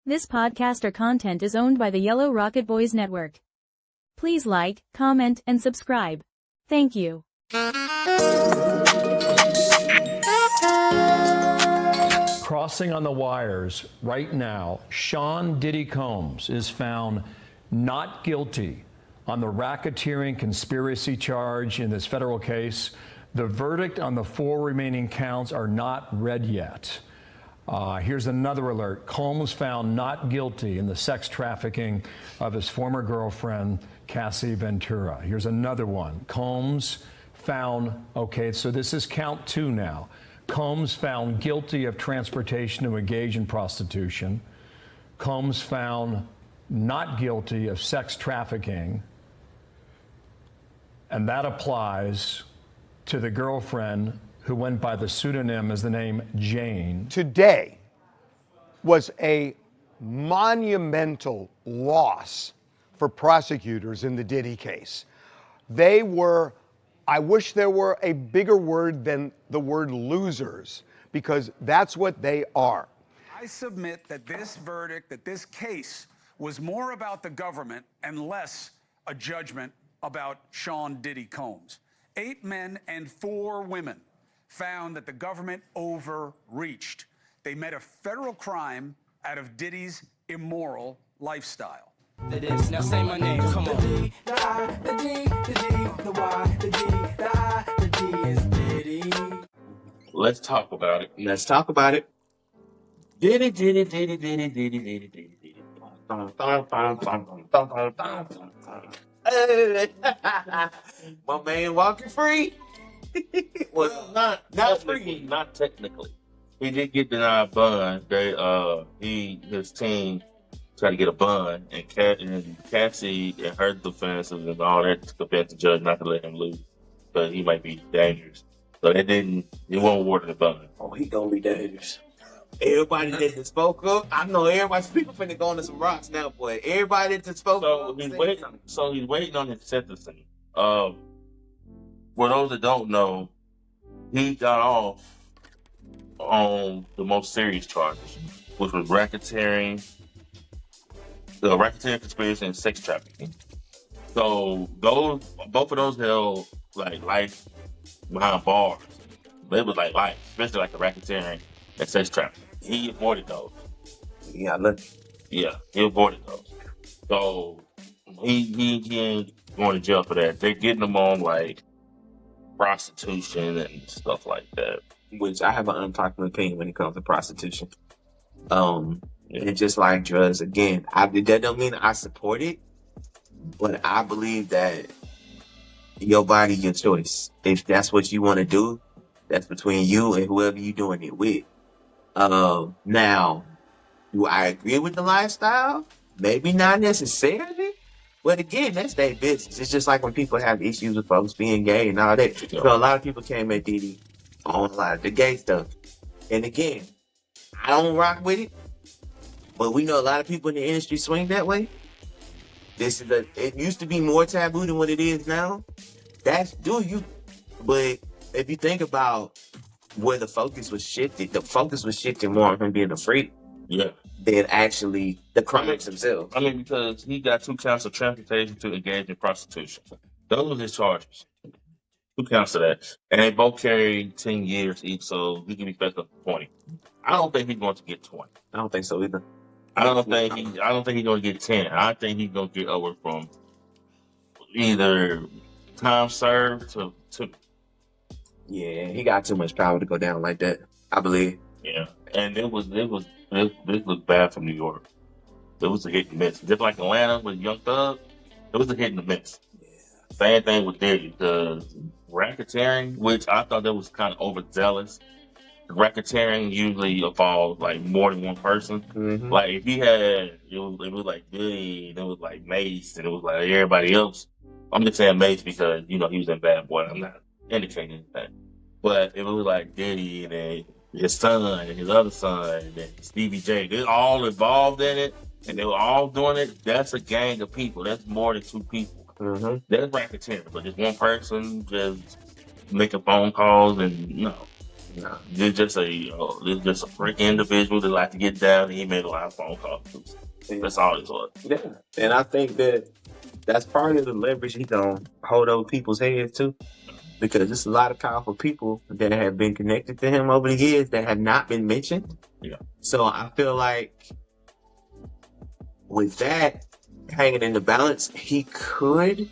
This podcast or content is owned by the Yellow Rocket Boys Network. Please like, comment, and subscribe. Thank you. Crossing on the wires right now, Sean Diddy Combs is found not guilty on the racketeering conspiracy charge in this federal case. The verdict on the 4 remaining counts are not read yet. Here's another alert. Combs found not guilty in the sex trafficking of his former girlfriend, Cassie Ventura. Here's another one. Combs found, okay, so this is count 2 now. Combs found guilty of transportation to engage in prostitution. Combs found not guilty of sex trafficking. And that applies to the girlfriend who went by the pseudonym as the name Jane. Today was a monumental loss for prosecutors in the Diddy case. I wish there were a bigger word than the word losers, because that's what they are. I submit that this verdict, that this case was more about the government and less a judgment about Sean Diddy Combs. 8 men and 4 women found that the government overreached. They made a federal crime out of Diddy's immoral lifestyle. It is. Now say my name, come on. The D, the I, the D, the G, the Y, the D, the I, the D is Diddy. Let's talk about it. Let's talk about it. Diddy, Diddy, Diddy, Diddy, Diddy, Diddy, Diddy, Diddy. My man walking free. Well, not free. Not technically. He did get denied bond. His team tried to get a bond, and Cassie and her defense and all that convinced the judge not to let him loose, but he might be dangerous. So he won't award the bond. Oh, he gonna be dangerous. Everybody that spoke up, I know everybody's people finna go into some rocks now, boy. Everybody that spoke up. He's waiting on his sentencing. For those that don't know, he got off on the most serious charges, which was racketeering, conspiracy, and sex trafficking. So both of those held like life behind bars. They was like life, especially like the racketeering and sex trafficking. He avoided those. Yeah, look. Yeah, he avoided those. So he ain't going to jail for that. They're getting him on like prostitution and stuff like that. Which I have an unpopular opinion when it comes to prostitution. And just like drugs, again, that don't mean I support it, but I believe that your body, your choice. If that's what you want to do, that's between you and whoever you're doing it with. Now, do I agree with the lifestyle? Maybe not necessarily. But again, that's their business. It's just like when people have issues with folks being gay and all that. So a lot of people came at Diddy on a lot of the gay stuff. And again, I don't rock with it, but we know a lot of people in the industry swing that way. It used to be more taboo than what it is now. But if you think about where the focus was shifted more on him being a freak. Yeah. Than actually the crimes themselves. I mean, because he got 2 counts of transportation to engage in prostitution. Those were his charges. 2 counts of that. And they both carry 10 years each, so he can be expected up to 20. I don't think he's going to get 20. I don't think so either. I don't think he's going to get 10. I think he's going to get over from either time served to 2. Yeah, he got too much power to go down like that, I believe. Yeah. And this looked bad for New York. It was a hit and miss. Just like Atlanta with Young Thug, it was a hit and miss. Yeah. Same thing with Diddy, because racketeering, which I thought that was kind of overzealous. Racketeering usually involves like more than one person. Mm-hmm. Like if he had, it was like Diddy, and it was like Mace, and it was like everybody else. I'm just saying Mace because he was in Bad Boy. I'm not indicating that. But if it was like Diddy and then his son and his other son and then Stevie J, they're all involved in it and they were all doing it. That's a gang of people. That's more than 2 people. Mm-hmm. That's racketeering, but just one person just making phone calls and no. No. This just a freak individual that like to get down. And he made a lot of phone calls. That's all it was. Yeah, and I think that that's part of the leverage he gonna hold over people's heads too, because there's a lot of powerful people that have been connected to him over the years that have not been mentioned. Yeah. So I feel like with that hanging in the balance, he could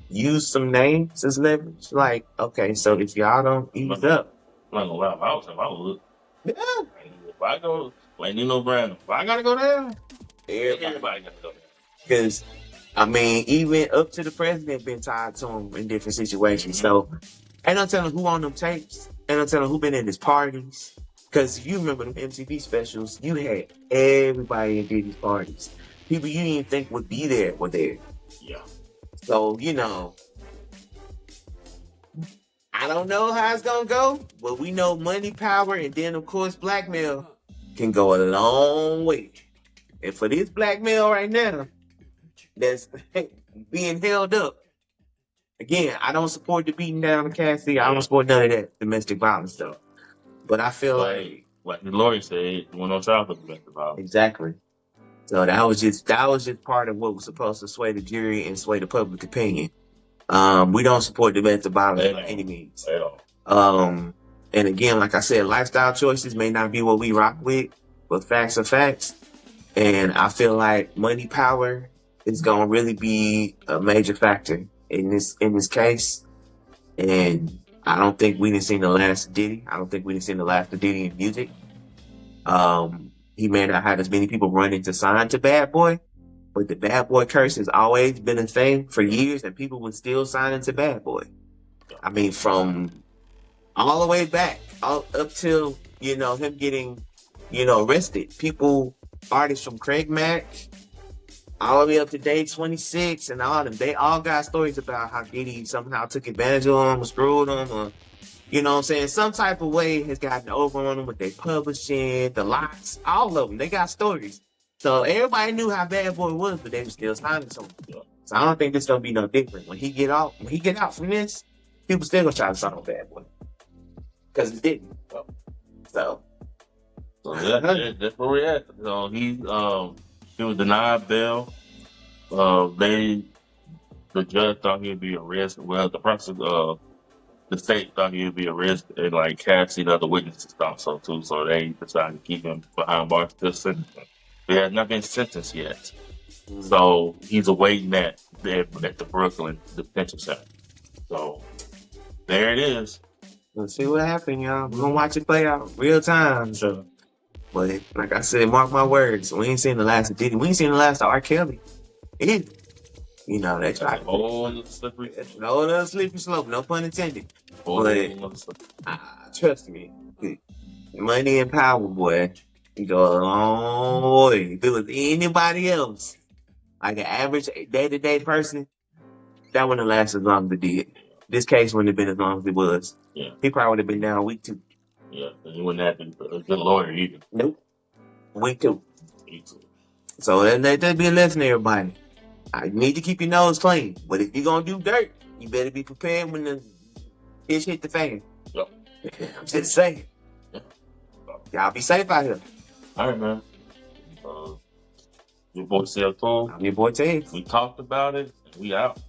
use some names as leverage. Like, okay, so if y'all don't ease up, I'm not gonna lie, if I was him, I would. yeah, If I go, like Nino Brown, if I gotta go down, everybody gotta go down. because I mean, even up to the president been tied to him in different situations. So ain't no telling who on them tapes. Ain't no telling who been in his parties. Because you remember them MTV specials, you had everybody in Diddy's parties. People you didn't even think would be there were there. Yeah. So, I don't know how it's going to go, but we know money, power, and then, of course, blackmail can go a long way. And for this blackmail right now, that's being held up. Again, I don't support the beating down of Cassie. I don't support none of that domestic violence stuff. But I feel like the lawyer said, went on trial for domestic violence. Exactly. So that was just part of what was supposed to sway the jury and sway the public opinion. We don't support domestic violence by any means. At all. And again, like I said, lifestyle choices may not be what we rock with, but facts are facts. And I feel like money, power is gonna really be a major factor in this case. And I don't think we didn't see the last of Diddy. I don't think we didn't see the last of Diddy in music. He may not have as many people running to sign to Bad Boy, but the Bad Boy curse has always been a thing for years, and people would still sign into Bad Boy. I mean, from all the way back, up till, him getting, arrested. Artists from Craig Mack, all the way up to Day 26 and all of them, they all got stories about how Diddy somehow took advantage of them or screwed them or, some type of way has gotten over on them with their publishing, the lots, all of them. They got stories. So everybody knew how Bad Boy was, but they were still signing to him. So I don't think this gonna be no different. When he get out from this, people still gonna try to sign on Bad Boy. Because it didn't. So that's where we're at. So he was denied bail. The judge thought he'd be arrested. Well, the state thought he would be arrested and like casting other witnesses also too. So they decided to keep him behind bars till sentencing. He has not been sentenced yet. So he's awaiting that at the Brooklyn Detention Center. So there it is. Let's see what happens, y'all. We're gonna watch it play out real time. So, but like I said, mark my words, we ain't seen the last of Diddy. We ain't seen the last of R. Kelly. They try to whole slippery slope, no pun intended. But trust me, money and power, boy, you go a long way. If it was anybody else, like an average day-to-day person, that wouldn't have lasted as long as it did. This case wouldn't have been as long as it was. Yeah. He probably would have been down week 2. Yeah, and he wouldn't have been a good lawyer either. Nope. Week 2. So that'd be a lesson to everybody. I need to keep your nose clean. But if you're going to do dirt, you better be prepared when the fish hit the fan. Yep. I'm just saying. Yeah. Y'all be safe out here. All right, man. Your boy CL Cole. I'm your boy Ted. We talked about it. We out.